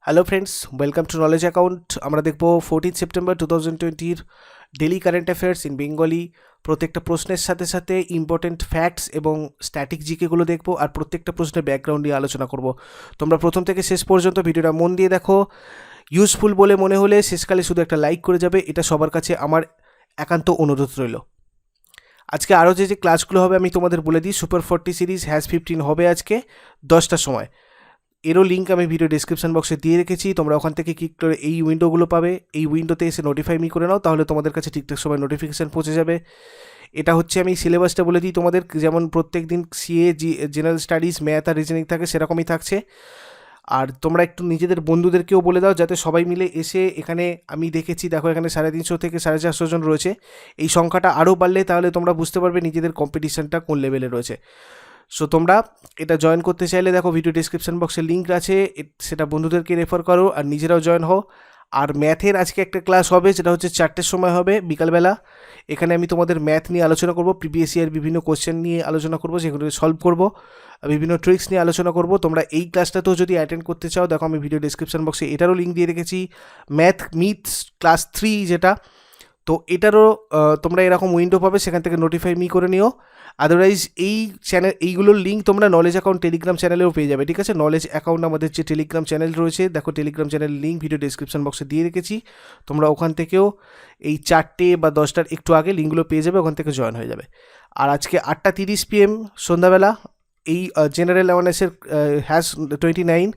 Hello friends, welcome to knowledge account. আমরা দেখব 14 September 2020 daily current affairs in Bengali. প্রত্যেকটা প্রশ্নের সাথে সাথে ইম্পর্টেন্ট ফ্যাক্টস এবং স্ট্যাটিক জিকেগুলো দেখবো, আর প্রত্যেকটা প্রশ্নের ব্যাকগ্রাউন্ড নিয়ে আলোচনা করব। তোমরা প্রথম থেকে শেষ পর্যন্ত ভিডিওটা মন দিয়ে দেখো। ইউজফুল বলে মনে হলে শেষকালে শুধু একটা লাইক করে যাবে, এটা সবার কাছে আমার একান্ত অনুরোধ রইল। আজকে আরও যে ক্লাসগুলো হবে আমি তোমাদের বলে দিই। সুপার 40 সিরিজ হ্যাজ 15 হবে আজকে 10টার সময়। এরও লিঙ্ক আমি ভিডিও ডিসক্রিপশন বক্সে দিয়ে রেখেছি, তোমরা ওখান থেকে ক্লিক করে এই উইন্ডোগুলো পাবে। এই উইন্ডোতে এসে নোটিফাই মি করে নাও, তাহলে তোমাদের কাছে ঠিকঠাক সময় নোটিফিকেশান পৌঁছে যাবে। এটা হচ্ছে, আমি সিলেবাসটা বলে দিই তোমাদের, যেমন প্রত্যেক দিন সিএ, জেনারেল স্টাডিজ, ম্যাথ আর রিজনিং থাকে সেরকমই থাকছে। আর তোমরা একটু নিজেদের বন্ধুদেরকেও বলে দাও যাতে সবাই মিলে এসে, এখানে আমি দেখেছি দেখো এখানে 350 থেকে 450 জন রয়েছে। এই সংখ্যাটা আরও বাড়লে তাহলে তোমরা বুঝতে পারবে নিজেদের কম্পিটিশানটা কোন লেভেলে রয়েছে। সো তোমরা এটা জয়েন করতে চাইলে দেখো ভিডিও ডিসক্রিপশন বক্সে লিঙ্ক আছে, সেটা বন্ধুদেরকে রেফার করো আর নিজেরাও জয়েন হও। আর ম্যাথের আজকে একটা ক্লাস হবে, যেটা হচ্ছে 4টের সময় হবে বিকালবেলা। এখানে আমি তোমাদের ম্যাথ নিয়ে আলোচনা করব, প্রিভিয়াস ইয়ার বিভিন্ন কোশ্চেন নিয়ে আলোচনা করব, যেগুলো সলভ করব, বিভিন্ন ট্রিক্স নিয়ে আলোচনা করব। তোমরা এই ক্লাসটাতেও যদি অ্যাটেন্ড করতে চাও, দেখো আমি ভিডিও ডিসক্রিপশন বক্সে এটারও লিঙ্ক দিয়ে রেখেছি, ম্যাথ মিথস ক্লাস 3 যেটা। তো এটারও তোমরা এরকম উইন্ডো পাবে, সেখান থেকে নোটিফাই মি করে নিও। আদারওয়াইজ এই এইগুলোর লিঙ্ক তোমরা নলেজ অ্যাকাউন্ট টেলিগ্রাম চ্যানেলেও পেয়ে যাবে, ঠিক আছে? নলেজ অ্যাকাউন্ট আমাদের যে টেলিগ্রাম চ্যানেল রয়েছে, দেখো টেলিগ্রাম চ্যানেলের লিঙ্ক ভিডিও ডিসক্রিপশন বক্সে দিয়ে রেখেছি। তোমরা ওখান থেকেও এই 4টে বা 10টার একটু আগে লিঙ্কগুলো পেয়ে যাবে, ওখান থেকে জয়েন হয়ে যাবে। আর আজকে 8:30 PM সন্ধ্যাবেলা এই জেনারেল অ্যাওয়ারনেসের হ্যাজ 29,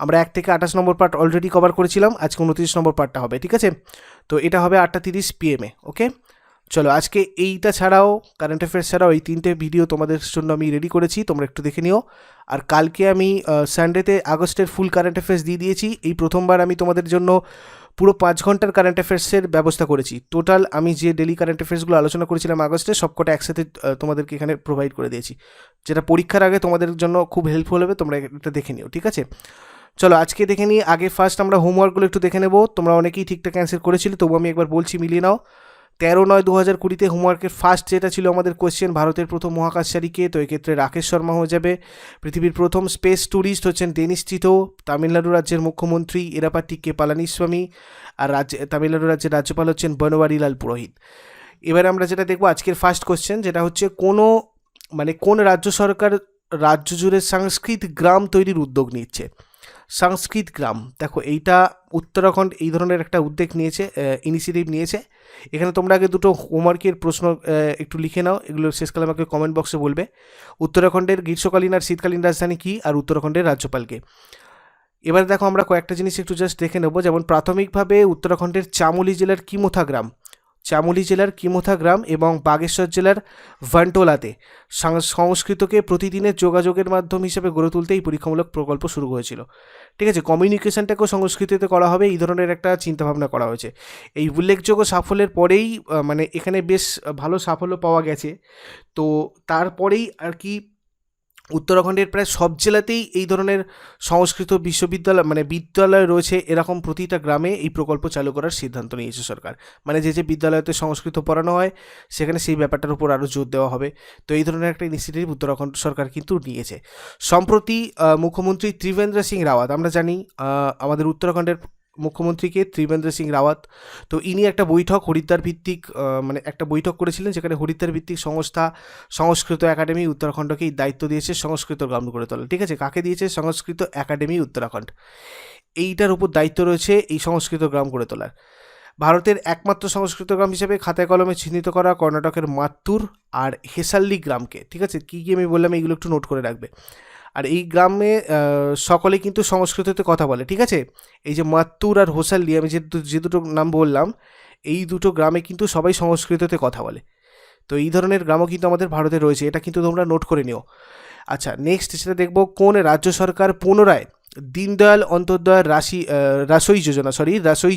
আমরা 1 থেকে 28 নম্বর পার্ট অলরেডি কভার করেছিলাম, আজকে 29 নম্বর পার্টটা হবে, ঠিক আছে? তো এটা হবে 8:30 PM, ওকে? চলো, আজকে এইটা ছাড়াও, কারেন্ট অ্যাফেয়ার্স ছাড়াও এই 3টে ভিডিও তোমাদের জন্য আমি রেডি করেছি, তোমরা একটু দেখে নিও। আর কালকে আমি সানডেতে আগস্টের ফুল কারেন্ট অ্যাফেয়ার্স দিয়ে দিয়েছি। এই প্রথমবার আমি তোমাদের জন্য পুরো 5 ঘন্টার কারেন্ট অ্যাফেয়ার্সের ব্যবস্থা করেছি। টোটাল আমি যে ডেলি কারেন্ট অ্যাফেয়ার্সগুলো আলোচনা করেছিলাম আগস্টে, সবকটা একসাথে তোমাদেরকে এখানে প্রোভাইড করে দিয়েছি, যেটা পরীক্ষার আগে তোমাদের জন্য খুব হেল্পফুল হবে। তোমরা এটা দেখে নিও, ঠিক আছে? চলো আজকে দেখে নিই। আগে ফার্স্ট আমরা হোমওয়ার্কগুলো একটু দেখে নেবো। তোমরা অনেকেই ঠিকঠাক অ্যান্সার করেছিলে, তবু আমি একবার বলছি, মিলিয়ে নাও। 13/9/2020 হোমওয়ার্কের ফার্স্ট যেটা ছিল আমাদের কোয়েশ্চেন, ভারতের প্রথম মহাকাশচারী কে? তো এক্ষেত্রে রাকেশ শর্মা হয়ে যাবে। পৃথিবীর প্রথম স্পেস ট্যুরিস্ট হচ্ছেন ডেনিস টিটো। তামিলনাড়ু রাজ্যের মুখ্যমন্ত্রী এরাপাট্টি কে পালানিস্বামী। আর তামিলনাড়ু রাজ্যের রাজ্যপাল হচ্ছেন বনওয়ারিলাল পুরোহিত। এবার আমরা যেটা দেখবো আজকের ফার্স্ট কোয়েশ্চেন, যেটা হচ্ছে কোন রাজ্য সরকার রাজ্য জুড়ে সংস্কৃত গ্রাম তৈরির উদ্যোগ নিচ্ছে? সংস্কৃত গ্রাম, দেখো এইটা উত্তরাখণ্ড এই ধরনের একটা উদ্যোগ নিয়েছে, ইনিশিয়েটিভ নিয়েছে। এখানে তোমরা আগে দুটো হোমওয়ার্কের প্রশ্ন একটু লিখে নাও, এগুলো শেষকালে আমাকে কমেন্ট বক্সে বলবে। উত্তরাখণ্ডের গ্রীষ্মকালীন আর শীতকালীন রাজধানী কী, আর উত্তরাখণ্ডের রাজ্যপালকে? এবার দেখো আমরা কয়েকটা জিনিস একটু জাস্ট দেখে নেবো। যেমন প্রাথমিকভাবে উত্তরাখণ্ডের চামোলি জেলার কিমোথা গ্রাম এবং বাগেশ্বর জেলার ভান্টোলাতে সংস্কৃতকে প্রতিদিনের যোগাযোগের মাধ্যম হিসেবে গড়ে তুলতে এই পরীক্ষামূলক প্রকল্প শুরু হয়েছিল, ঠিক আছে? কমিউনিকেশনটাকেও সংস্কৃতিতে করা হবে, এই ধরনের একটা চিন্তাভাবনা করা হয়েছে। এই উল্লেখযোগ্য সাফল্যের পরেই এখানে বেশ ভালো সাফল্য পাওয়া গেছে। তো তারপরেই আর কি উত্তরাখণ্ডের প্রায় সব জেলাতেই এই ধরনের সংস্কৃত বিদ্যালয় রয়েছে। এরকম প্রতিটা গ্রামে এই প্রকল্প চালু করার সিদ্ধান্ত নিয়েছে সরকার। যে বিদ্যালয়তে সংস্কৃত পড়ানো হয় সেখানে সেই ব্যাপারটার উপর আরও জোর দেওয়া হবে। তো এই ধরনের একটা ইনিশিয়েটিভ উত্তরাখণ্ড সরকার কিন্তু নিয়েছে। সম্প্রতি মুখ্যমন্ত্রী ত্রিবেন্দ্র সিং রাওয়াত, আমরা জানি আমাদের উত্তরাখণ্ডের মুখ্যমন্ত্রীকে ত্রিবেন্দ্র সিং রাওয়াত, তো ইনি একটা বৈঠক হরিদ্বার ভিত্তিক একটা বৈঠক করেছিলেন, যেখানে হরিদ্বার ভিত্তিক সংস্থা সংস্কৃত একাডেমি উত্তরাখণ্ডকে এই দায়িত্ব দিয়েছে সংস্কৃত গ্রাম গড়ে তোলা, ঠিক আছে? কাকে দিয়েছে? সংস্কৃত একাডেমি উত্তরাখণ্ড, এইটার উপর দায়িত্ব রয়েছে এই সংস্কৃত গ্রাম গড়ে তোলার। ভারতের একমাত্র সংস্কৃত গ্রাম হিসেবে খাতায় কলমে চিহ্নিত করা কর্ণাটকের মাত্তুর আর হেসাল্লি গ্রামকে, ঠিক আছে? কী কী আমি বললাম এইগুলো একটু নোট করে রাখবে। আর এই গ্রামে সকলে কিন্তু সংস্কৃততে কথা বলে, ঠিক আছে? এই যে মাত্তুর আর হোসাল্লি, আমি যে দুটো নাম বললাম, এই দুটো গ্রামে কিন্তু সবাই সংস্কৃততে কথা বলে। তো এই ধরনের গ্রামও কিন্তু আমাদের ভারতে রয়েছে, এটা কিন্তু তোমরা নোট করে নিও। আচ্ছা, নেক্সট সেটা দেখবো, কোন রাজ্য সরকার পুনরায় দীনদয়াল অন্তোদয় রাসই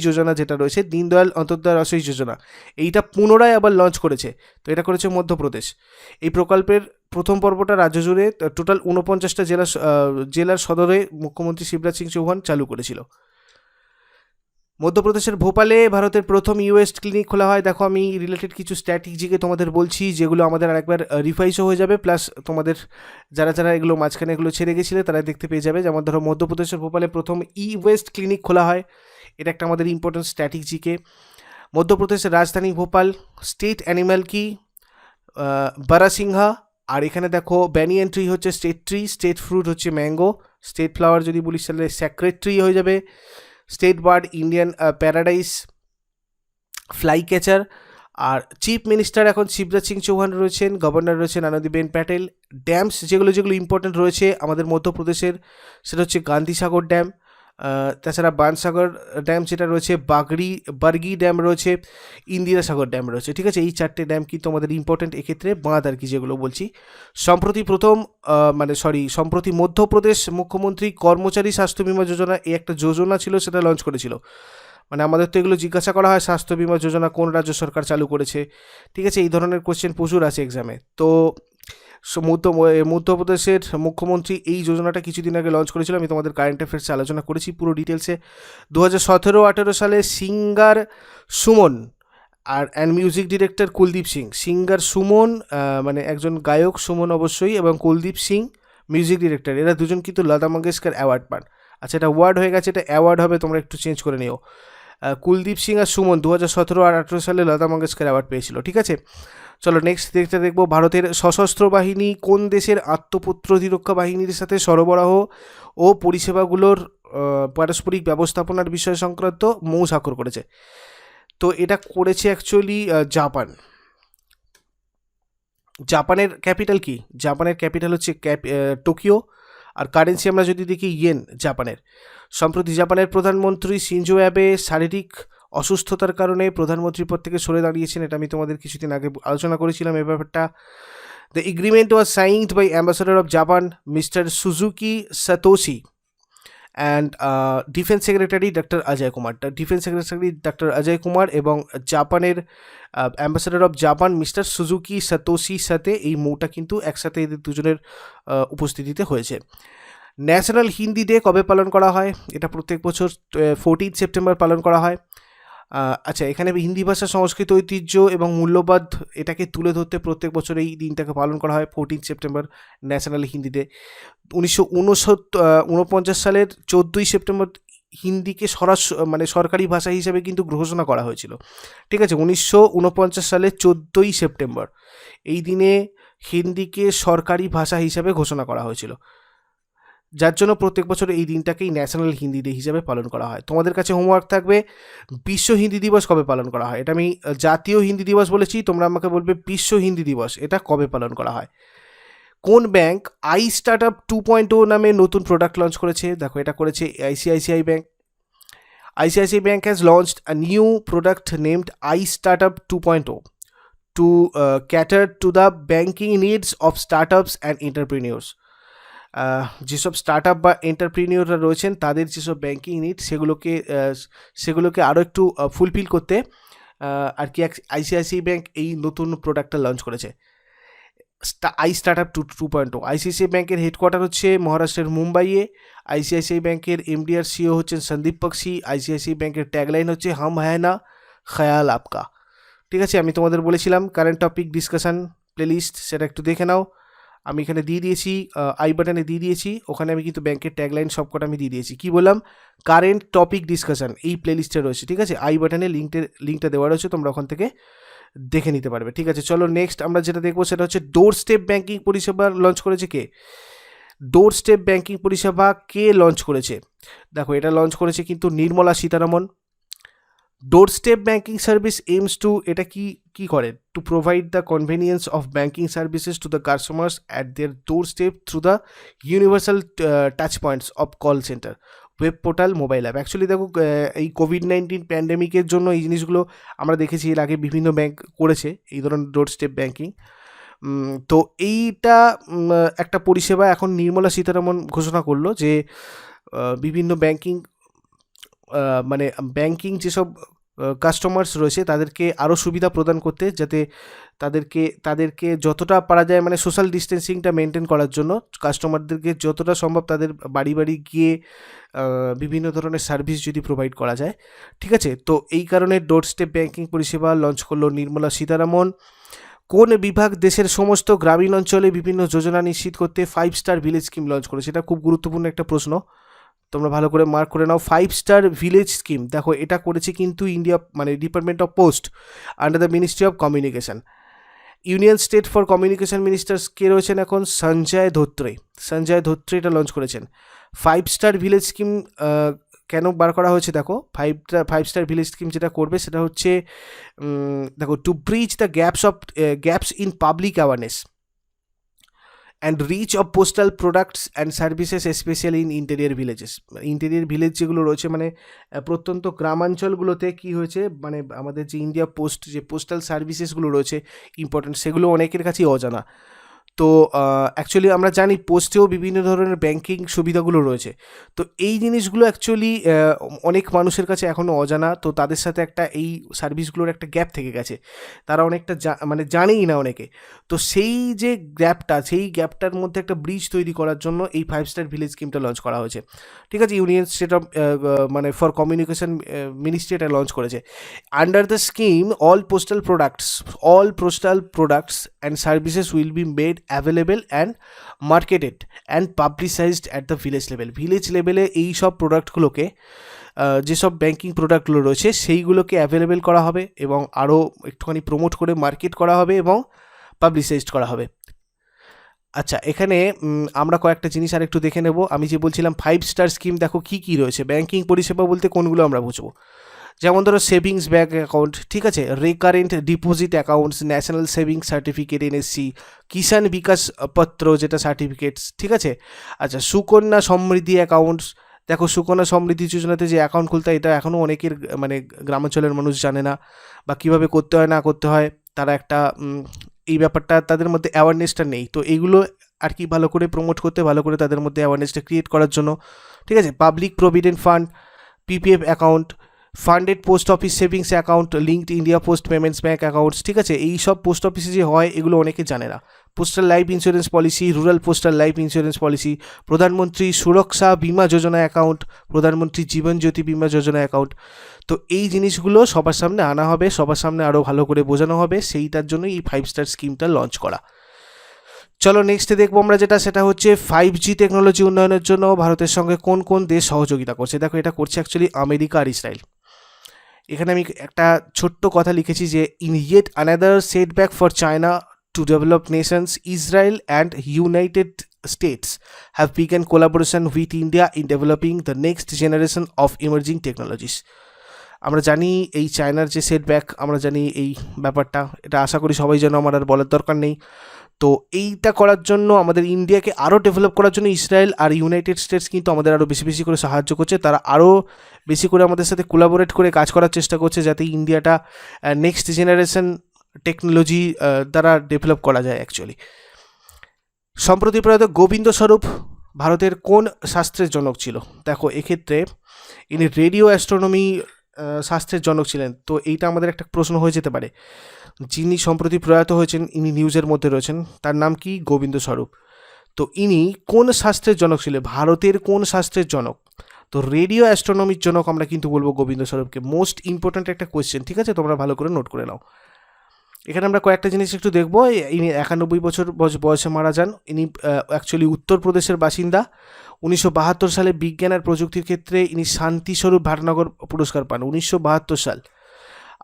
যোজনা যেটা রয়েছে, দীনদয়াল অন্তোদয় রাসই যোজনা, এইটা পুনরায় আবার লঞ্চ করেছে? তো এটা করেছে মধ্যপ্রদেশ। এই প্রকল্পের প্রথম পর্বটা রাজ্য জুড়ে টোটাল 49টা জেলার সদরে মুখ্যমন্ত্রী শিবরাজ সিং চৌহান চালু করেছিল। মধ্যপ্রদেশের ভোপালে ভারতের প্রথম ইউএস ক্লিনিক খোলা হয়। দেখো আমি রিলেটেড কিছু স্ট্র্যাটেজিকে তোমাদের বলছি, যেগুলো আমাদের আরেকবার রিভাইজও হয়ে যাবে, প্লাস তোমাদের যারা যারা এগুলো মাঝখানে এগুলো ছেড়ে গেছিলে তারা দেখতে পেয়ে যাবে। যেমন ধরো মধ্যপ্রদেশের ভোপালে প্রথম ওয়েস্ট ক্লিনিক খোলা হয়, এটা একটা আমাদের ইম্পর্টেন্ট স্ট্র্যাটেজিকে। মধ্যপ্রদেশের রাজধানী ভোপাল, স্টেট অ্যানিম্যাল কি বারাসিংহা, আর এখানে দেখো ব্যানিয়ান ট্রি হচ্ছে স্টেট ট্রি, স্টেট ফ্রুট হচ্ছে ম্যাঙ্গো, স্টেট ফ্লাওয়ার যদি বলিস তাহলে স্যাক্রেড ট্রি হয়ে যাবে। State bird Indian paradise flycatcher. আর চিফ মিনিস্টার এখন শিবরাজ সিং চৌহান রয়েছেন, গভর্নর রয়েছেন আনন্দীবেন প্যাটেল। ড্যামস যেগুলো যেগুলো ইম্পর্টেন্ট রয়েছে আমাদের মধ্যপ্রদেশের, সেটা হচ্ছে গান্ধীসাগর ড্যাম, তাছাড়া বানসাগর ড্যাম যেটা রয়েছে, বার্গি ড্যাম রয়েছে, ইন্দিরা সাগর ড্যাম রয়েছে। ঠিক আছে, এই চারটে ড্যাম কিন্তু আমাদের ইম্পর্টেন্ট এক্ষেত্রে বাঁধ আর কি যেগুলো বলছি। সম্প্রতি মধ্যপ্রদেশ মুখ্যমন্ত্রী কর্মচারী স্বাস্থ্য বিমা যোজনা, এই একটা যোজনা ছিল, সেটা লঞ্চ করেছিল। মানে আমাদের তো এগুলো জিজ্ঞাসা করা হয় স্বাস্থ্য বিমা যোজনা কোন রাজ্য সরকার চালু করেছে। ঠিক আছে, এই ধরনের কোশ্চেন প্রচুর আছে এক্সামে। তো মধ্যপ্রদেশের মুখ্যমন্ত্রী এই যোজনাটা কিছুদিন আগে লঞ্চ করেছিল, আমি তোমাদের কারেন্ট অ্যাফেয়ার্সে আলোচনা করেছি পুরো ডিটেলসে। 2017-18 সালে singer Suman and music director Kuldeep Singh, singer Suman মানে একজন গায়ক, সুমন অবশ্যই, এবং কুলদীপ সিং মিউজিক ডিরেক্টর, এরা দুজন কিন্তু লতা মঙ্গেশকর অ্যাওয়ার্ড পান। আচ্ছা, এটা ওয়ার্ড হয়ে গেছে, এটা অ্যাওয়ার্ড হবে, তোমরা একটু চেঞ্জ করে নিও। কুলদীপ সিং আর সুমন 2017 আর 18 সালে লতা মঙ্গেশকর অ্যাওয়ার্ড পেয়েছিল। ঠিক আছে, চলো নেক্সট দেখবো ভারতের সশস্ত্র বাহিনী কোন দেশের আত্মপ্রতিরক্ষা বাহিনীর সাথে সরবরাহ ও পরিষেবাগুলোর পারস্পরিক ব্যবস্থাপনার বিষয় সংক্রান্ত মৌ স্বাক্ষর করেছে। তো এটা করেছে অ্যাকচুয়ালি জাপানের ক্যাপিটাল কি? জাপানের ক্যাপিটাল হচ্ছে টোকিও। আর কারেন্সি আমরা যদি দেখি ইয়েন জাপানের। সম্প্রতি জাপানের প্রধানমন্ত্রী শিনজো অ্যাবে শারীরিক অসুস্থতার কারণে প্রধানমন্ত্রী পদ থেকে সরে দাঁড়িয়েছেন, এটা আমি তোমাদের কিছুদিন আগে আলোচনা করেছিলাম এই ব্যাপারটা। The agreement was signed by ambassador of Japan mister Suzuki Satoshi and defence secretary doctor Ajay Kumar এবং জাপানের ambassador of Japan mister Suzuki সাতোশির সাথে এই মৌটা কিন্তু একসাথে এদের দুজনের উপস্থিতিতে হয়েছে। ন্যাশনাল হিন্দি ডে কবে পালন করা হয়? এটা প্রত্যেক বছর 14 সেপ্টেম্বর পালন করা হয়। আচ্ছা, এখানে হিন্দি ভাষা, সংস্কৃত ঐতিহ্য এবং মূল্যবোধ এটাকে তুলে ধরতে প্রত্যেক বছর এই দিনটাকে পালন করা হয় 14 সেপ্টেম্বর ন্যাশনাল হিন্দি ডে। 1949 সালের 14ই সেপ্টেম্বর হিন্দিকে সরকারি ভাষা হিসেবে কিন্তু ঘোষণা করা হয়েছিল। ঠিক আছে, 1949 সালের 14ই সেপ্টেম্বর এই দিনে হিন্দিকে সরকারি ভাষা হিসেবে ঘোষণা করা হয়েছিল, যার জন্য প্রত্যেক বছর এই দিনটাকেই ন্যাশনাল হিন্দি ডে হিসেবে পালন করা হয়। তোমাদের কাছে হোমওয়ার্ক থাকবে, বিশ্ব হিন্দি দিবস কবে পালন করা হয়? এটা আমি জাতীয় হিন্দি দিবস বলেছি, তোমরা আমাকে বলবে বিশ্ব হিন্দি দিবস এটা কবে পালন করা হয়। কোন ব্যাংক আই স্টার্টআপ 2.0 নামে নতুন প্রোডাক্ট লঞ্চ করেছে? দেখো এটা করেছে ICICI bank. ICICI bank has launched a new product named I startup 2.0 to cater to the banking needs of startups and entrepreneurs. যেসব স্টার্টআপ বা এন্টারপ্রিনিয়ররা রয়েছেন তাদের যেসব ব্যাংকিং নিড সেগুলোকে আরও একটু ফুলফিল করতে আর কি আইসিআইসিআই ব্যাংক এই নতুন প্রোডাক্টটা লঞ্চ করেছে, আই স্টার্টআপ 2.0। আইসিআইসিআই ব্যাংকের হেডকোয়ার্টার হচ্ছে মহারাষ্ট্রের মুম্বাইয়ে। আইসিআইসিআই ব্যাংকের এমডি আর সিও হচ্ছেন সন্দীপ বক্সি। আইসিআইসিআই ব্যাংকের ট্যাগলাইন হচ্ছে হাম হ্যায় না খেয়াল আপকা। ঠিক আছে, আমি তোমাদের বলেছিলাম কারেন্ট টপিক ডিসকাশন প্লেলিস্ট, সেটা একটু দেখে নাও। আমি এখানে দিয়ে দিয়েছি, আই বাটনে দিয়ে দিয়েছি, ওখানে আমি কিন্তু ব্যাংকের ট্যাগলাইন সবকটা আমি দিয়ে দিয়েছি। কি বললাম? কারেন্ট টপিক ডিসকাশন এই প্লেলিস্টে রয়েছে। ঠিক আছে, আই বাটনে লিঙ্কটা দেওয়া রয়েছে, তোমরা ওখান থেকে দেখে নিতে পারবে। ঠিক আছে, চলো নেক্সট আমরা যেটা দেখবো সেটা হচ্ছে ডোর স্টেপ ব্যাংকিং পরিষেবা লঞ্চ করেছে কে? ডোর স্টেপ ব্যাংকিং পরিষেবা কে লঞ্চ করেছে? দেখো এটা লঞ্চ করেছে কিন্তু নির্মলা সীতারামন। ডোর step banking service aims to, এটা কি করে? To provide the convenience of banking services to the customers at their door step through the universal touch points of call centre, web portal, mobile app. Actually দেখো এই COVID-19 প্যান্ডেমিকের জন্য এই জিনিসগুলো আমরা দেখেছি, এর আগে বিভিন্ন ব্যাংক করেছে এই ধরনের ডোর স্টেপ ব্যাংকিং। তো এইটা একটা পরিষেবা এখন নির্মলা সীতারামন ঘোষণা করলো যে বিভিন্ন ব্যাংকিং যেসব কাস্টমার্স রয়েছে তাদেরকে আরও সুবিধা প্রদান করতে, যাতে তাদেরকে যতটা পারা যায় মানে সোশ্যাল ডিস্টেন্সিংটা মেনটেন করার জন্য কাস্টমারদেরকে যতটা সম্ভব তাদের বাড়ি বাড়ি গিয়ে বিভিন্ন ধরনের সার্ভিস যদি প্রোভাইড করা যায়। ঠিক আছে, তো এই কারণে ডোর স্টেপ ব্যাঙ্কিং পরিষেবা লঞ্চ করলো নির্মলা সীতারামন। কোন বিভাগ দেশের সমস্ত গ্রামীণ অঞ্চলে বিভিন্ন যোজনা নিশ্চিত করতে 5 স্টার ভিলেজ স্কিম লঞ্চ করে? সেটা খুব গুরুত্বপূর্ণ একটা প্রশ্ন, তোমরা ভালো করে মার্ক করে নাও। 5 স্টার ভিলেজ স্কিম, দেখো এটা করেছে কিন্তু ইন্ডিয়া মানে department of post under the ministry of communication. Union state for communication ministers কে রয়েছেন এখন? সঞ্জয় ধোত্রে এটা লঞ্চ করেছেন। 5 স্টার ভিলেজ স্কিম কেন বার করা হয়েছে? দেখো 5 স্টার ভিলেজ স্কিম যেটা করবে সেটা হচ্ছে দেখো, to bridge the gaps in public awareness and reach of postal products and services specially in interior villages. Interior village যেগুলো রয়েছে মানে প্রত্যন্ত গ্রামাঞ্চলগুলোতে কী হয়েছে, মানে আমাদের যে ইন্ডিয়া পোস্ট যে পোস্টাল সার্ভিসেসগুলো রয়েছে ইম্পর্টেন্ট, সেগুলো অনেকের কাছেই অজানা। তো অ্যাকচুয়ালি আমরা জানি পোস্টেও বিভিন্ন ধরনের ব্যাঙ্কিং সুবিধাগুলো রয়েছে, তো এই জিনিসগুলো অ্যাকচুয়ালি অনেক মানুষের কাছে এখনও অজানা। তো তাদের সাথে একটা এই সার্ভিসগুলোর একটা গ্যাপ থেকে গেছে, তারা অনেকটা মানে জানেই না অনেকে। তো সেই যে সেই গ্যাপটার মধ্যে একটা ব্রিজ তৈরি করার জন্য এই 5 স্টার ভিলেজ স্কিমটা লঞ্চ করা হয়েছে। ঠিক আছে, ইউনিয়ন স্টেট অফ মানে ফর কমিউনিকেশন মিনিস্ট্রি এটা লঞ্চ করেছে। Under the scheme all postal products and services will be made available and marketed and পাবলিসাইজড at the village লেভেলে এই সব প্রোডাক্টগুলোকে যেসব ব্যাঙ্কিং প্রোডাক্টগুলো রয়েছে সেইগুলোকে অ্যাভেলেবেল করা হবে এবং আরও একটুখানি প্রমোট করে মার্কেট করা হবে এবং পাবলিসাইজড করা হবে। আচ্ছা, এখানে আমরা কয়েকটা জিনিস আর একটু দেখে নেব। আমি যে বলছিলাম 5 স্টার স্কিম, দেখো কী কী রয়েছে। ব্যাঙ্কিং পরিষেবা বলতে কোনগুলো আমরা বুঝবো, যেমন ধরো সেভিংস ব্যাঙ্ক অ্যাকাউন্ট, ঠিক আছে, recurrent deposit accounts, national savings certificate NSC, Kisan Vikas Patra যেটা সার্টিফিকেটস, ঠিক আছে। আচ্ছা, সুকন্যা সমৃদ্ধি অ্যাকাউন্টস, দেখো সুকন্যা সমৃদ্ধি যোজনাতে যে অ্যাকাউন্ট খুলতে হয় এটা এখনও অনেকের মানে গ্রামাঞ্চলের মানুষ জানে না, বা কীভাবে করতে হয় না করতে হয়, তারা একটা এই ব্যাপারটা তাদের মধ্যে অ্যাওয়ারনেসটা নেই। তো এইগুলো আর কি ভালো করে প্রমোট করতে, ভালো করে তাদের মধ্যে অ্যাওয়ারনেসটা ক্রিয়েট করার জন্য। ঠিক আছে, public provident fund, PPF account, funded post office savings account, linked India post payments bank accounts, ঠিক আছে, এই সব পোস্ট অফিসে যে হয় এগুলো অনেকে জানে না। Postal life insurance policy, rural postal life insurance policy, প্রধানমন্ত্রী সুরক্ষা বিমা যোজনা অ্যাকাউন্ট, প্রধানমন্ত্রী জীবন জ্যোতি বিমা যোজনা অ্যাকাউন্ট। তো এই জিনিসগুলো সবার সামনে আনা হবে, সবার সামনে আরও ভালো করে বোঝানো হবে, সেইটার জন্য এই 5 স্টার স্কিমটা লঞ্চ করা। চলো নেক্সটে দেখবো আমরা যেটা, সেটা হচ্ছে 5G টেকনোলজি উন্নয়নের জন্য ভারতের সঙ্গে কোন কোন দেশ সহযোগিতা করছে। দেখো এটা করছে অ্যাকচুয়ালি আমেরিকা আর ইসরায়েল। এখানে আমি একটা ছোট্ট কথা লিখেছি যে in yet another setback for China to develop Nations, Israel and United states have began collaboration with India in developing the next generation of emerging technologies. আমরা জানি এই চায়নার যে সেটব্যাক, আমরা জানি এই ব্যাপারটা, এটা আশা করি সবাই যেন আমার আর বলার দরকার নেই। তো এইটা করার জন্য আমাদের ইন্ডিয়াকে আরও ডেভেলপ করার জন্য ইসরায়েল আর ইউনাইটেড স্টেটস কিন্তু আমাদের আরও বেশি বেশি করে সাহায্য করছে, তারা আরও বেশি করে আমাদের সাথে কোলাবোরেট করে কাজ করার চেষ্টা করছে যাতে ইন্ডিয়াটা নেক্সট জেনারেশন টেকনোলজি দ্বারা ডেভেলপ করা যায় অ্যাকচুয়ালি। সম্প্রতি প্রয়াত গোবিন্দ স্বরূপ ভারতের কোন শাস্ত্রের জনক ছিল? দেখো এক্ষেত্রে ইনি রেডিও অ্যাস্ট্রোনমি শাস্ত্রের জনক ছিলেন। তো এইটা আমাদের একটা প্রশ্ন হয়ে যেতে পারে, যিনি সম্প্রতি প্রয়াত হয়েছেন ইনি নিউজের মধ্যে রয়েছেন, তার নাম কি? গোবিন্দ স্বরূপ। তো ইনি কোন শাস্ত্রের জনক ছিলেন? ভারতের কোন শাস্ত্রের জনক? তো রেডিও অ্যাস্ট্রোনমির জনক আমরা কিন্তু বলবো গোবিন্দ স্বরূপকে। মোস্ট ইম্পর্ট্যান্ট একটা কোয়েশ্চেন, ঠিক আছে, তোমরা ভালো করে নোট করে নাও। এখানে আমরা কয়েকটা জিনিস একটু দেখবো। ইনি 91 বছর বয়সে মারা যান। ইনি অ্যাকচুয়ালি উত্তরপ্রদেশের বাসিন্দা। 1972 সালে বিজ্ঞান আর প্রযুক্তির ক্ষেত্রে ইনি শান্তিস্বরূপ ভাটনগর পুরস্কার পান, 1972 সাল।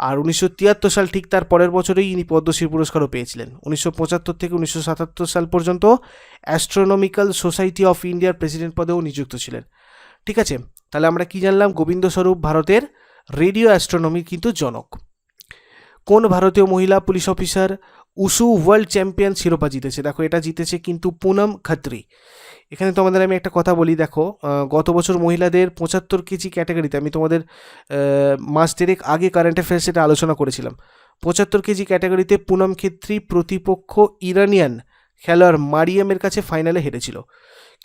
আর 1973 সাল ঠিক তার পরের বছরেই ইনি পদ্মশ্রী পুরস্কারও পেয়েছিলেন। 1975 থেকে 1977 সাল পর্যন্ত অ্যাস্ট্রোনমিক্যাল সোসাইটি অফ ইন্ডিয়ার প্রেসিডেন্ট পদেও নিযুক্ত ছিলেন। ঠিক আছে, তাহলে আমরা কি জানলাম? গোবিন্দ স্বরূপ ভারতের রেডিও অ্যাস্ট্রোনমির কিন্তু জনক। কোন ভারতীয় মহিলা police officer wushu world champion শিরোপা জিতেছে? দেখো এটা জিতেছে কিন্তু পুনম খাত্রি। এখানে তোমাদের আমি একটা কথা বলি, দেখো গত বছর মহিলাদের 75 কেজি ক্যাটাগরিতে, আমি তোমাদের মাস দেড়েক আগে কারেন্ট অ্যাফেয়ার্স এটা আলোচনা করেছিলাম, 75 কেজি ক্যাটাগরিতে পুনম খেত্রী প্রতিপক্ষ ইরানিয়ান খেলোয়াড় মারিয়ামের কাছে ফাইনালে হেরেছিল।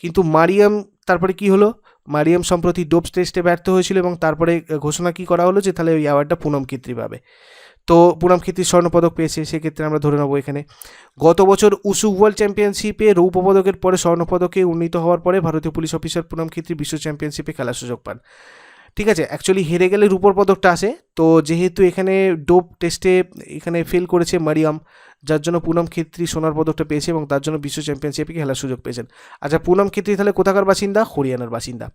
কিন্তু মারিয়াম তারপরে কি হলো? মারিয়াম সম্প্রতি ডোপ টেস্টে ব্যর্থ হয়েছিল এবং তারপরে ঘোষণা কি করা হলো যে তাহলে ওই অ্যাওয়ার্ডটা পুনম খেত্রী পাবে। তো পুনম খেত্রী স্বর্ণপদক পেয়েছে, সেক্ষেত্রে আমরা ধরে নেবো এখানে। গত বছর উশু ওয়ার্ল্ড চ্যাম্পিয়নশিপে রৌপ্য পদকের পরে স্বর্ণপদকে উন্নীত হওয়ার পরে ভারতীয় পুলিশ অফিসার পুনম খেত্রী বিশ্ব চ্যাম্পিয়নশিপে খেলার সুযোগ পান। ঠিক আছে, অ্যাকচুয়ালি হেরে গেলে রূপোর পদকটা আসে, তো যেহেতু এখানে ডোপ টেস্টে এখানে ফেল করেছে মারিয়াম, যার জন্য পুনম খেত্রী সোনার পদকটা পেয়েছে এবং তার জন্য বিশ্ব চ্যাম্পিয়নশিপে খেলার সুযোগ পেয়েছেন। আচ্ছা, পুনম খেত্রী তাহলে কোথাকার বাসিন্দা? হরিয়ানার বাসিন্দা।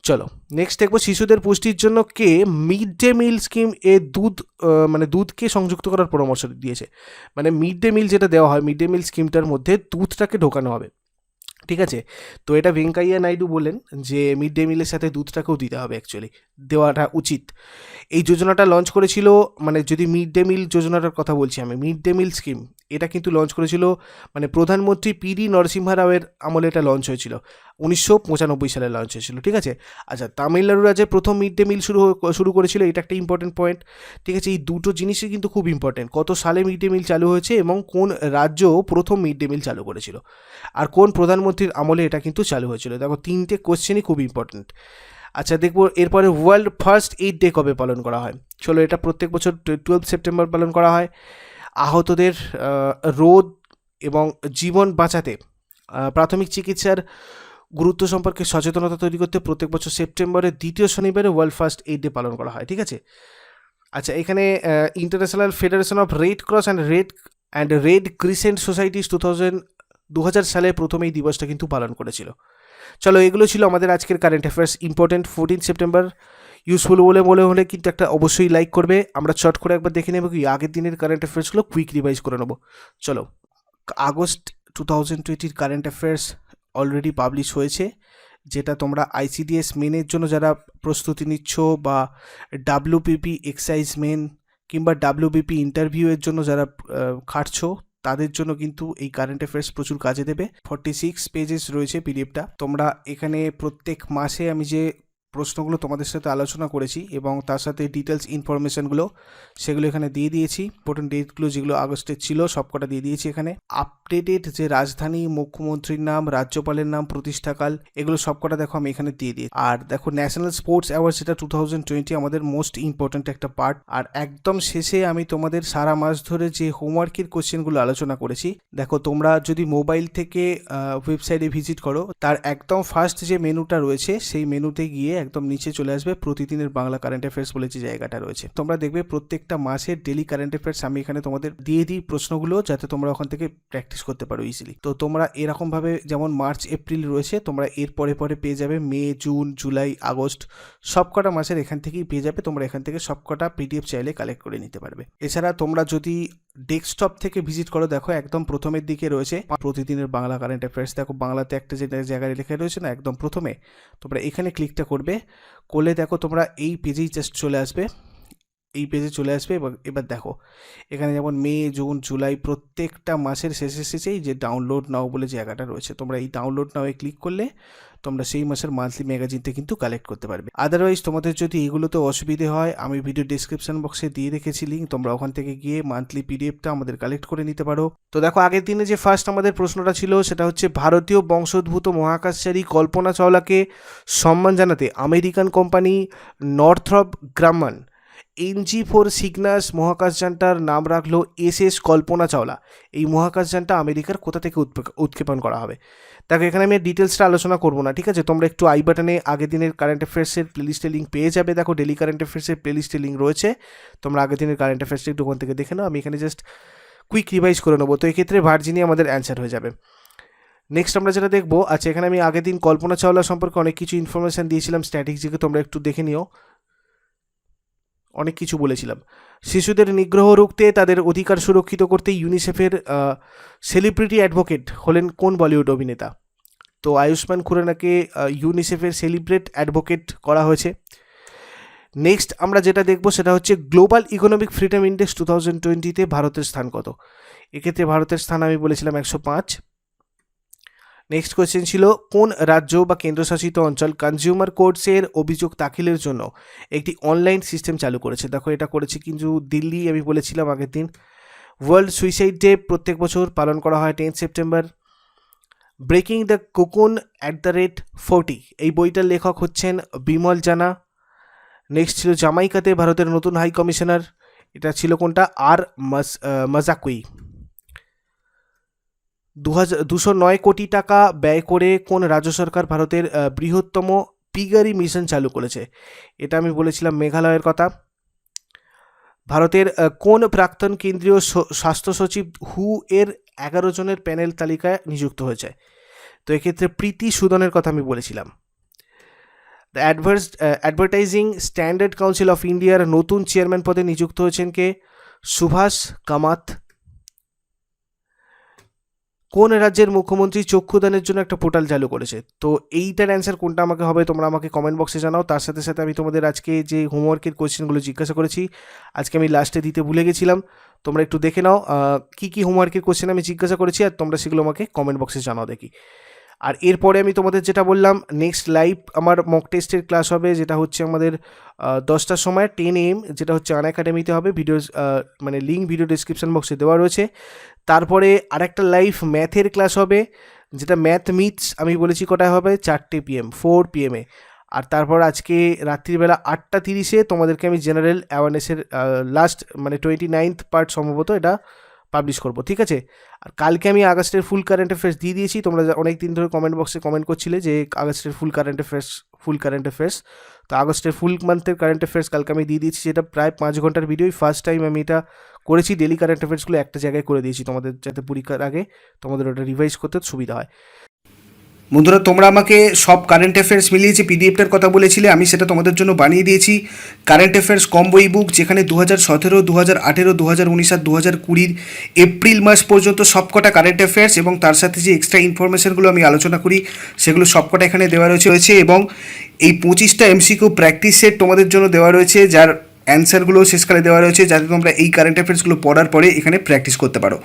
চলো নেক্সট দেখবো, শিশুদের পুষ্টির জন্য কে মিড ডে মিল স্কিম এ দুধকে সংযুক্ত করার পরামর্শ দিয়েছে। মানে মিড ডে মিল যেটা দেওয়া হয়, মিড ডে মিল স্কিমটার মধ্যে দুধটাকে ঢোকানো হবে। ঠিক আছে, তো এটা ভেঙ্কাইয়া নাইডু বলেন যে মিড ডে মিলের সাথে দুধটাকেও দিতে হবে, অ্যাকচুয়ালি দেওয়াটা উচিত। এই যোজনাটা লঞ্চ করেছিল, মানে যদি মিড ডে মিল যোজনাটার কথা বলছি আমি, মিড ডে মিল স্কিম এটা কিন্তু লঞ্চ করেছিল মানে প্রধানমন্ত্রী পিডি নরসিম্হা রাওয়ের আমলে এটা লঞ্চ হয়েছিল, 1995 সালে লঞ্চ হয়েছিল। ঠিক আছে, আচ্ছা, তামিলনাড়ু রাজ্যে প্রথম মিড ডে মিল শুরু করেছিল, এটা একটা ইম্পর্টেন্ট পয়েন্ট। ঠিক আছে, এই দুটো জিনিসই কিন্তু খুব ইম্পর্টেন্ট, কত সালে মিড ডে মিল চালু হয়েছে এবং কোন রাজ্য প্রথম মিড ডে মিল চালু করেছিল, আর কোন প্রধানমন্ত্রীর আমলে এটা কিন্তু চালু হয়েছিল। দেখো, তিনটে কোশ্চেনই খুব ইম্পর্টেন্ট। আচ্ছা, দেখবো এরপরে ওয়ার্ল্ড ফার্স্ট এইড ডে কবে পালন করা হয়। চলো, এটা প্রত্যেক বছর 12 সেপ্টেম্বর পালন করা হয়। আহতদের রোদ এবং জীবন বাঁচাতে প্রাথমিক চিকিৎসার গুরুত্ব সম্পর্কে সচেতনতা তৈরি করতে প্রত্যেক বছর সেপ্টেম্বরের দ্বিতীয় শনিবারে ওয়ার্ল্ড ফার্স্ট এইড ডে পালন করা হয়। ঠিক আছে, আচ্ছা, এখানে international federation of red cross and red crescent societies 2000 সালে প্রথম এই দিবসটা কিন্তু পালন করেছিল। চলো, এগুলো ছিল আমাদের আজকের current affairs important 14 September. Useful বলে মনে হলে কিন্তু একটা অবশ্যই লাইক করবে। আমরা চট করে একবার দেখে নেব কি আগের দিনের কারেন্ট অ্যাফেয়ার্সগুলো কুইক রিভাইজ করে নেবো। চলো, August 2020 current affairs already publish হয়েছে, যেটা তোমরা আইসিডিএস মেনের জন্য যারা প্রস্তুতি নিচ্ছ বা ডাব্লিউবিপি এক্সাইজ মেন কিংবা ডাব্লিউবিপি ইন্টারভিউয়ের জন্য যারা খাটছো, তাদের জন্য কিন্তু এই কারেন্ট অ্যাফেয়ার্স প্রচুর কাজে দেবে। 46 পেজেস রয়েছে পিডিএফটা। তোমরা এখানে প্রত্যেক মাসে আমি যে প্রশ্নগুলো তোমাদের সাথে আলোচনা করেছি এবং তার সাথে ডিটেলস ইনফরমেশনগুলো সেগুলো এখানে দিয়ে দিয়েছি। ইম্পর্টেন্ট ডেটগুলো যেগুলো আগস্টের ছিল সবকটা দিয়ে দিয়েছি এখানে। আপডেটেড যে রাজধানী, মুখ্যমন্ত্রীর নাম, রাজ্যপালের নাম, প্রতিষ্ঠাকাল, এগুলো সবকটা দেখো আমি এখানে দিয়ে দিই। আর দেখো, ন্যাশনাল স্পোর্টস অ্যাওয়ার্ড যেটা 2020 আমাদের মোস্ট ইম্পর্টেন্ট একটা পার্ট। আর একদম শেষে আমি তোমাদের সারা মাস ধরে যে হোমওয়ার্কের কোশ্চেনগুলো আলোচনা করেছি, দেখো তোমরা যদি মোবাইল থেকে ওয়েবসাইটে ভিজিট করো, তার একদম ফার্স্ট যে মেনুটা রয়েছে সেই মেনুতে গিয়ে একদম নিচে চলে আসবে প্রতিদিনের বাংলা কারেন্ট অ্যাফেয়ার্স বলে যে জায়গাটা রয়েছে। তোমরা দেখবে প্রত্যেকটা মাসের ডেলি কারেন্ট অ্যাফেয়ার্স আমি এখানে তোমাদের দিয়ে দিই প্রশ্নগুলো, যাতে তোমরা ওখান থেকে প্র্যাকটিস করতে পারো ইজিলি। তো তোমরা এরকমভাবে যেমন মার্চ এপ্রিল রয়েছে, তোমরা এর পরে পরে পেয়ে যাবে মে, জুন, জুলাই, আগস্ট, সবকটা মাসের এখান থেকেই পেয়ে যাবে। তোমরা এখান থেকে সবকটা পিডিএফ চাইলে কালেক্ট করে নিতে পারবে। এছাড়া তোমরা যদি ডেস্কটপ থেকে ভিজিট করো, দেখো একদম প্রথমের দিকে রয়েছে প্রতিদিনের বাংলা কারেন্ট অ্যাফেয়ার্স। দেখো বাংলাতে একটা যে জায়গায় লেখা রয়েছে না, একদম প্রথমে তোমরা এখানে ক্লিকটা করবে, করলে দেখো তোমরা এই পেজেই জাস্ট চলে আসবে, এই পেজে চলে আসবে। এবার দেখো এখানে যেমন মে, জুন, জুলাই প্রত্যেকটা মাসের শেষেই যে ডাউনলোড নাও বলে জায়গাটা রয়েছে, তোমরা এই ডাউনলোড নাওয়ে ক্লিক করলে তোমরা সেই মাসের মান্থলি ম্যাগাজিনটা কিন্তু কালেক্ট করতে পারবে। আদারওয়াইজ তোমাদের যদি এগুলোতে অসুবিধে হয়, আমি ভিডিও ডিসক্রিপশন বক্সে দিয়ে রেখেছি লিঙ্ক, তোমরা ওখান থেকে গিয়ে মান্থলি পিডিএফটা আমাদের কালেক্ট করে নিতে পারো। তো দেখো, আগের দিনে যে ফার্স্ট আমাদের প্রশ্নটা ছিল সেটা হচ্ছে, ভারতীয় বংশোদ্ভূত মহাকাশচারী কল্পনা চাওলাকে সম্মান জানাতে আমেরিকান কোম্পানি নর্থ্রপ গ্রাম্মান NG-4 সিগনাস মহাকাশযানটার নাম রাখলো SS কল্পনা চাওলা। এই মহাকাশযানটা আমেরিকার কোথা থেকে উৎক্ষেপণ করা হবে। দেখো, এখানে আমি ডিটেলসটা আলোচনা করবো না, ঠিক আছে। তোমরা একটু আই বাটনে আগের দিনের কারেন্ট অ্যাফেয়ার্সের প্লেলিস্টের লিঙ্ক পেয়ে যাবে। দেখো, ডেলি কারেন্ট অ্যাফেয়ার্সের প্লেলিস্টের লিঙ্ক রয়েছে, তোমরা আগের দিনের কারেন্ট অ্যাফেয়ার্সটা একটু ওখান থেকে দেখে নাও। আমি এখানে জাস্ট কুইক রিভাইজ করে নেবো, তো এক্ষেত্রে ভার্জিনিয়া আমাদের অ্যান্সার হয়ে যাবে। নেক্সট আমরা যেটা দেখবো, আচ্ছা, এখানে আমি আগের দিন কল্পনা চাওলা সম্পর্কে অনেক কিছু ইনফরমেশান দিয়েছিলাম স্ট্র্যাটেজিকে, তোমরা একটু দেখে নিও, অনেক কিছু বলেছিলাম। শিশুদের নিগ্রহ রুখতে, তাদের অধিকার সুরক্ষিত করতে ইউনিসেফের সেলিব্রিটি অ্যাডভোকেট হলেন কোন বলিউড অভিনেতা? তো আয়ুষ্মান খুরানাকে ইউনিসেফের সেলিব্রেট অ্যাডভোকেট করা হয়েছে। নেক্সট আমরা যেটা দেখবো সেটা হচ্ছে গ্লোবাল ইকোনমিক ফ্রিডম ইন্ডেক্স 2020-তে ভারতের স্থান কত? এক্ষেত্রে ভারতের স্থান আমি বলেছিলাম 105। নেক্সট কোয়েশ্চেন ছিল, কোন রাজ্য বা কেন্দ্রশাসিত অঞ্চল কনজিউমার কোর্টসের অভিযোগ দাখিলের জন্য একটি অনলাইন সিস্টেম চালু করেছে? দেখো, এটা করেছে কিন্তু দিল্লি, আমি বলেছিলাম আগের দিন। ওয়ার্ল্ড সুইসাইড ডে প্রত্যেক বছর পালন করা হয় 10 সেপ্টেম্বর। ব্রেকিং দ্য কোকুন @40, এই বইটার লেখক হচ্ছেন বিমল জানা। নেক্সট ছিল জামাইকাতে ভারতের নতুন হাই কমিশনার, এটা ছিল কোনটা, আর মাজাকুই। 209 কোটি টাকা ব্যয় করে কোন রাজ্য সরকার ভারতের বৃহত্তম পিগারি মিশন চালু করেছে? এটা আমি বলেছিলাম মেঘালয়ের কথা। ভারতের কোন প্রাক্তন কেন্দ্রীয় স্বাস্থ্য সচিব হু এর 11 জনের প্যানেল তালিকায় নিযুক্ত হয়েছে? তো এক্ষেত্রে প্রীতি সুদনের কথা আমি বলেছিলাম। The advertising standard council of ইন্ডিয়ার নতুন চেয়ারম্যান পদে নিযুক্ত হয়েছেন কে? সুভাষ কামাত। কোন রাজ্যের মুখ্যমন্ত্রী চক্ষুদানের জন্য একটা পোর্টাল চালু করেছে? তো এইটার অ্যান্সার কোনটা আমাকে হবে তোমরা আমাকে কমেন্ট বক্সে জানাও। তার সাথে সাথে আমি তোমাদের আজকে যে হোমওয়ার্কের কোয়েশ্চেনগুলো জিজ্ঞাসা করেছি, আজকে আমি লাস্টে দিতে ভুলে গেছিলাম, তোমরা একটু দেখে নাও কী কী হোমওয়ার্কের কোয়েশ্চেন আমি জিজ্ঞাসা করেছি, আর তোমরা সেগুলো আমাকে কমেন্ট বক্সে জানাও দেখি। আর এরপরে আমি তোমাদের যেটা বললাম, নেক্সট লাইভ আমার মক টেস্টের ক্লাস হবে, যেটা হচ্ছে আমাদের 10টার সময় 10 AM, যেটা হচ্ছে আনএকাডেমিতে হবে। মানে লিঙ্ক ভিডিও ডিসক্রিপশন বক্সে দেওয়া রয়েছে। তারপরে আরেকটা লাইভ ম্যাথের ক্লাস হবে, যেটা ম্যাথ মিটস আমি বলেছি কটায় হবে, 4 PM 4 PM। আর তারপর আজকে রাত্রিবেলা 8:30 তোমাদেরকে আমি জেনারেল অ্যাওয়ারনেসের লাস্ট মানে 29th পার্ট সম্ভবত এটা পাবলিশ করব, ঠিক আছে? আর কালকে আমি আগস্টের ফুল কারেন্ট অ্যাফেয়ার্স দিয়ে দিয়েছি। তোমরা অনেক দিন ধরে কমেন্ট বক্সে কমেন্ট করছিলে যে আগস্টের ফুল কারেন্ট অ্যাফেয়ার্স। তো আগস্টের ফুল মান্থের কারেন্ট অ্যাফেয়ার্স কালকে আমি দিয়ে দিয়েছি, যেটা প্রায় 5 ঘন্টার ভিডিও। ফার্স্ট টাইম আমি এটা করেছি, ডেলি কারেন্ট অ্যাফেয়ার্সগুলো একটা জায়গায় করে দিয়েছি তোমাদের, যাতে পরীক্ষার আগে তোমাদের ওটা রিভাইজ করতে সুবিধা হয়। বন্ধুরা, তোমরা আমাকে সব কারেন্ট অ্যাফেয়ার্স মিলিয়ে যে পিডিএফটার কথা বলেছিলে, আমি সেটা তোমাদের জন্য বানিয়ে দিয়েছি। কারেন্ট অ্যাফেয়ার্স কম্বো ই বুক, যেখানে 2017, 2018, 2019 আর 2020 এপ্রিল মাস পর্যন্ত সবকটা কারেন্ট অ্যাফেয়ার্স এবং তার সাথে যে এক্সট্রা ইনফরমেশনগুলো আমি আলোচনা করি সেগুলো সবকটা এখানে দেওয়া রয়েছে। এবং এই 25টা MCQ প্র্যাকটিস সেট তোমাদের জন্য দেওয়া রয়েছে, যার অ্যান্সারগুলো শেষকালে দেওয়া রয়েছে, যাতে তোমরা এই কারেন্ট অ্যাফেয়ার্সগুলো পড়ার পরে এখানে প্র্যাকটিস করতে পারো।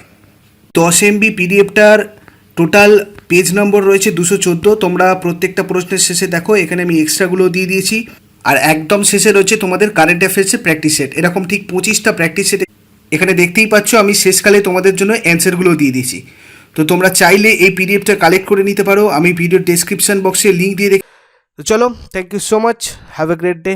10 MB পিডিএফটার টোটাল পেজ নম্বর রয়েছে 214। তোমরা প্রত্যেকটা প্রশ্নের শেষে দেখো, এখানে আমি এক্সট্রাগুলো দিয়ে দিয়েছি। আর একদম শেষে রয়েছে তোমাদের কারেন্ট অ্যাফেয়ার্সের প্র্যাকটিস সেট, এরকম ঠিক 25টা প্র্যাকটিস সেট এখানে দেখতেই পাচ্ছ। আমি শেষকালে তোমাদের জন্য অ্যান্সারগুলো দিয়ে দিয়েছি। তো তোমরা চাইলে এই পিডিএফটা কালেক্ট করে নিতে পারো, আমি ভিডিও ডেসক্রিপশন বক্সে লিঙ্ক দিয়ে তো চলো, thank you so much, have a great day.